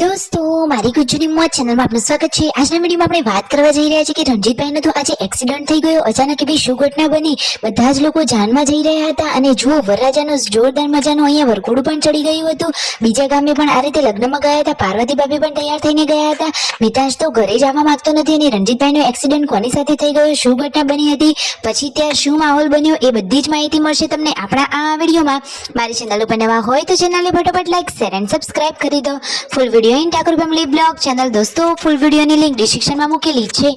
દોસ્તો મારી ગુજ્જુની મોજ ચેનલમાં આપનું સ્વાગત છે। આજના વિડીયોમાં આપણે વાત કરવા જઈ રહ્યા છીએ કે રણજીતભાઈનો તો આજે એક્સિડન્ટ થઈ ગયો। અચાનક એવી શું ઘટના બની, બધા જ લોકો જાનમાં જઈ રહ્યા હતા અને જુઓ વરરાજાનો જોરદાર મજાનો અહીંયા વરઘોડું પણ ચડી ગયું હતું। બીજા ગામે પણ આ રીતે લગ્નમાં ગયા હતા, પાર્વતી ભાભી પણ તૈયાર થઈને ગયા હતા। મિતાંશ તો ઘરે જવા માંગતો નથી અને રણજીતભાઈનો એક્સિડન્ટ કોની સાથે થઈ ગયો, શું ઘટના બની હતી, પછી ત્યાં શું માહોલ બન્યો, એ બધી જ માહિતી મળશે તમને આપણા આ વિડીયોમાં। મારી ચેનલ ઉપર નવા હોય તો ચેનલને ફટાફટ લાઈક, શેર એન્ડ સબસ્ક્રાઇબ કરી દો। Full video in Thakor family blog channel દોસ્તો ફૂલ વિડીયોની લિંક ડિસ્ક્રિપ્શનમાં મૂકેલી છે,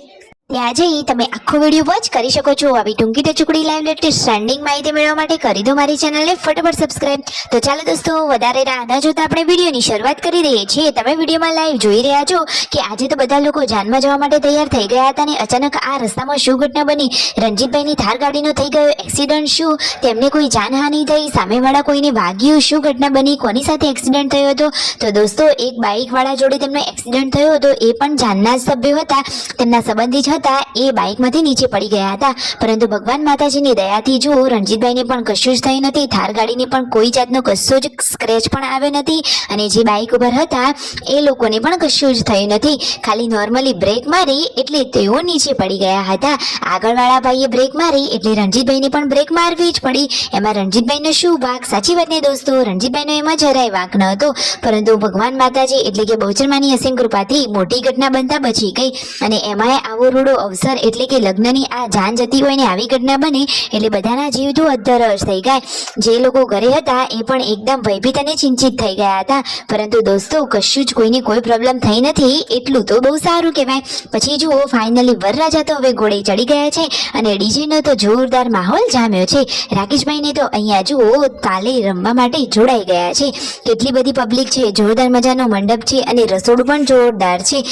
ત્યાં જઈ તમે આખો વિડીયો વોચ કરી શકો છો। આવી ટૂંકી ટચુકડી લાઈવ લેટેસ્ટ ટ્રેન્ડિંગ માહિતી મેળવવા માટે કરી દો મારી ચેનલને ફટાફટ સબસ્ક્રાઇબ। તો ચાલો દોસ્તો વધારે રાહ ન જોતા આપણે વિડીયોની શરૂઆત કરી દઈએ છીએ। તમે વિડીયોમાં લાઈવ જોઈ રહ્યા છો કે આજે તો બધા લોકો જાનમાં જવા માટે તૈયાર થઈ ગયા હતા અને અચાનક આ રસ્તામાં શું ઘટના બની, રણજીતભાઈની થાર ગાડીનો થઈ ગયો એક્સિડન્ટ, શું તેમને કોઈ જાનહાનિ થઈ, સામેવાળા કોઈને વાગ્યું, શું ઘટના બની, કોની સાથે એક્સિડન્ટ થયો હતો? તો દોસ્તો એક બાઇક વાળા જોડે તેમનો એક્સિડન્ટ થયો હતો, એ પણ જાનના જ સભ્યો હતા, તેમના સંબંધી હતા। એ બાઇકમાંથી નીચે પડી ગયા હતા, પરંતુ ભગવાન માતાજીની દયાથી જો રણજીતભાઈને પણ કશું જ થયું નથી, થાર ગાડીને પણ કોઈ જાતનો કશો જ સ્ક્રેચ પણ આવ્યો નથી અને જે બાઇક ઉપર હતા એ લોકોને પણ કશું જ થયું નથી, ખાલી નોર્મલી બ્રેક મારી એટલે તેઓ નીચે પડી ગયા હતા। આગળવાળા ભાઈએ બ્રેક મારી એટલે રણજીતભાઈને પણ બ્રેક મારવી જ પડી। એમાં રણજીતભાઈનો શું વાંક? સાચી વાત ને દોસ્તો, રણજીતભાઈનો એમાં જરાય વાંક ન હતો, પરંતુ ભગવાન માતાજી એટલે કે બહુચરમાની અસીમ કૃપાથી મોટી ઘટના બનતા બચી ગઈ। અને એમાંય આવો રૂડો અવસર એટલે કે લગ્નની આ જાન જતી હોય ને આવી ઘટના બને એટલે બધાના જીવ તો અધ્ધરજ થઈ ગયા। જે લોકો ઘરે હતા એ પણ એકદમ ભયભીત અને ચિંતિત થઈ ગયા હતા, પરંતુ દોસ્તો કશું જ કોઈને કોઈ પ્રોબ્લેમ થઈ નથી, એટલું તો બહુ સારું કહેવાય। પછી જુઓ ફાઇનલી વરરાજા તો હવે ઘોડે ચડી ગયા છે અને ડીજેનો તો જોરદાર માહોલ જામ્યો છે। રાકેશભાઈને તો અહીંયા જુઓ કાલે રમવા માટે જોડાઈ ગયા છે, કેટલી બધી પબ્લિક છે, જોરદાર મજાનો મંડપ છે અને રસોડું પણ જોરદાર છે।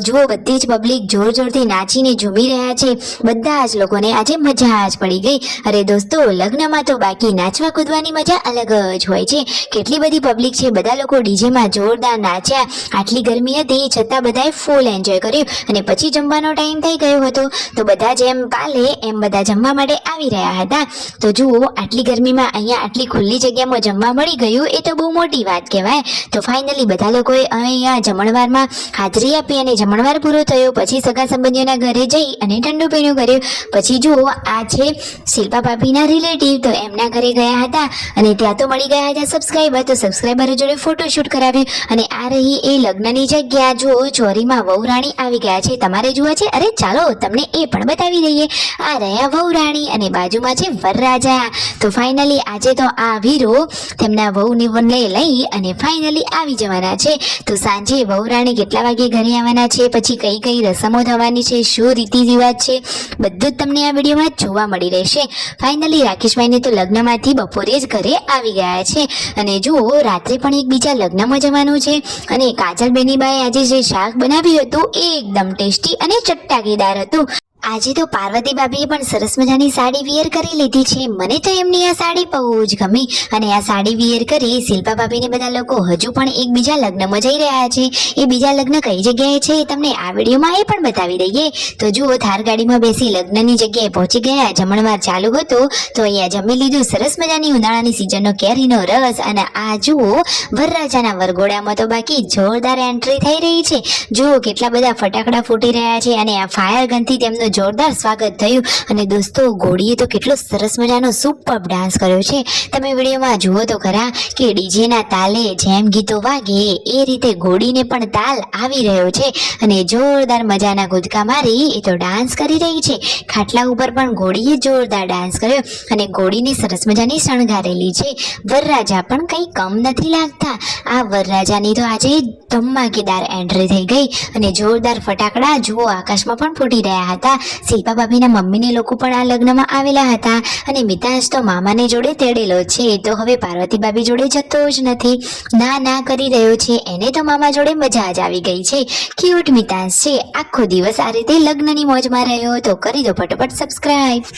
જુઓ બધી જ પબ્લિક જોર જોરથી નાચીને ઝૂમી રહ્યા છે, બધા જ લોકોને આજે મજા જ પડી ગઈ। અરે દોસ્તો લગ્નમાં તો બાકી નાચવા કૂદવાની મજા અલગ જ હોય છે, કેટલી બધી પબ્લિક છે, બધા લોકો ડીજેમાં જોરદાર નાચ્યા। આટલી ગરમી હતી છતાં બધાએ ફૂલ એન્જોય કર્યું અને પછી જમવાનો ટાઈમ થઈ ગયો હતો તો બધા જેમ પાલે એમ બધા જમવા માટે આવી રહ્યા હતા। તો જુઓ આટલી ગરમીમાં અહીંયા આટલી ખુલ્લી જગ્યામાં જમવા મળી ગયું એ તો બહુ મોટી વાત કહેવાય। તો ફાઇનલી બધા લોકોએ અહીંયા જમણવારમાં હાજરી આપી અને જમણવાર પૂરો થયો પછી સગા સંબંધીઓના ઘરે જઈ અને ઠંડુ પીણું કર્યું। પછી જુઓ આ છે શિલ્પા ભાભીના રિલેટિવ, તો એમના ઘરે ગયા હતા અને ત્યાં તો મળી ગયા હતા સબસ્ક્રાઈબર, તો સબસ્ક્રાઈબરો જોડે ફોટોશૂટ કરાવ્યું અને આ રહી એ લગ્નની જગ્યા। જુઓ ચોરીમાં વહુરાણી આવી ગયા છે, તમારે જોવા છે? અરે ચાલો તમને એ પણ બતાવી દઈએ। આ રહ્યા વહુરાણી અને બાજુમાં છે વરરાજા। તો ફાઇનલી આજે તો આ વીરો તેમના વહુને લઈ અને ફાઇનલી આવી જવાના છે। તો સાંજે વહુરાણી કેટલા વાગે ઘરે આવવાના છે, પછી કઈ કઈ રસમો થવાની છે, શું રીતિ રિવાજ છે, બધું જ તમને આ વિડીયોમાં જોવા મળી રહેશે। ફાઇનલી રાકેશભાઈને તો લગ્નમાંથી બપોરે જ ઘરે આવી ગયા છે અને જુઓ રાત્રે પણ એક બીજા લગ્નમાં જવાનું છે અને કાજલ બેનીબાએ આજે જે શાક બનાવ્યું હતું એ એકદમ ટેસ્ટી અને ચટકાગીદાર હતું। આજે તો પાર્વતી ભાભીએ પણ સરસ મજાની સાડી વિયર કરી લીધી છે, મને તો એમની આ સાડી બહુ જ ગમી અને આ સાડી વિયર કરી શિલ્પા ભાભીને બધા લોકો હજુ પણ એક બીજા લગ્નમાં જઈ રહ્યા છે। એ બીજા લગ્ન કઈ જગ્યાએ છે તમને આ વિડીયોમાં એ પણ બતાવી દઈએ। તો જુઓ થાર ગાડીમાં બેસી લગ્નની જગ્યાએ પહોંચી ગયા, જમણવાર ચાલુ હતો તો અહીંયા જમી લીધું સરસ મજાની ઉનાળાની સિઝનનો કેરીનો રસ અને આ જુઓ વરરાજાના વરઘોડામાં તો બાકી જોરદાર એન્ટ્રી થઈ રહી છે। જુઓ કેટલા બધા ફટાકડા ફૂટી રહ્યા છે અને આ ફાયર ગનથી તેમનું જોરદાર સ્વાગત થયું અને દોસ્તો ઘોડીએ તો કેટલો સરસ મજાનો સુપર ડાન્સ કર્યો છે। તમે વિડીયોમાં જુઓ તો ખરા કે ડીજેના તાલે જેમ ગીતો વાગે એ રીતે ઘોડીને પણ તાલ આવી રહ્યો છે અને જોરદાર મજાના કૂદકા મારી એ તો ડાન્સ કરી રહી છે। ખાટલા ઉપર પણ ઘોડીએ જોરદાર ડાન્સ કર્યો અને ઘોડીને સરસ મજાની શણગારેલી છે। વરરાજા પણ કંઈ કમ નથી લાગતા, આ વરરાજાની તો આજે ધમાકેદાર એન્ટ્રી થઈ ગઈ અને જોરદાર ફટાકડા જુઓ આકાશમાં પણ ફૂટી રહ્યા હતા। શિલ્પા ભાભીના મમ્મીને લોકો પણ આ લગ્નમાં આવેલા હતા અને મિતાંશ તો મામાને જોડે તેડેલો છે, તો હવે પાર્વતી ભાભી જોડે જતો જ નથી, ના કરી રહ્યો છે, એને તો મામા જોડે મજા જ આવી ગઈ છે। ક્યુટ મિતાંશ છે, આખો દિવસ આ રીતે લગ્નની મોજમાં રહ્યો, તો કરી દો ફટાફટ સબસ્ક્રાઇબ।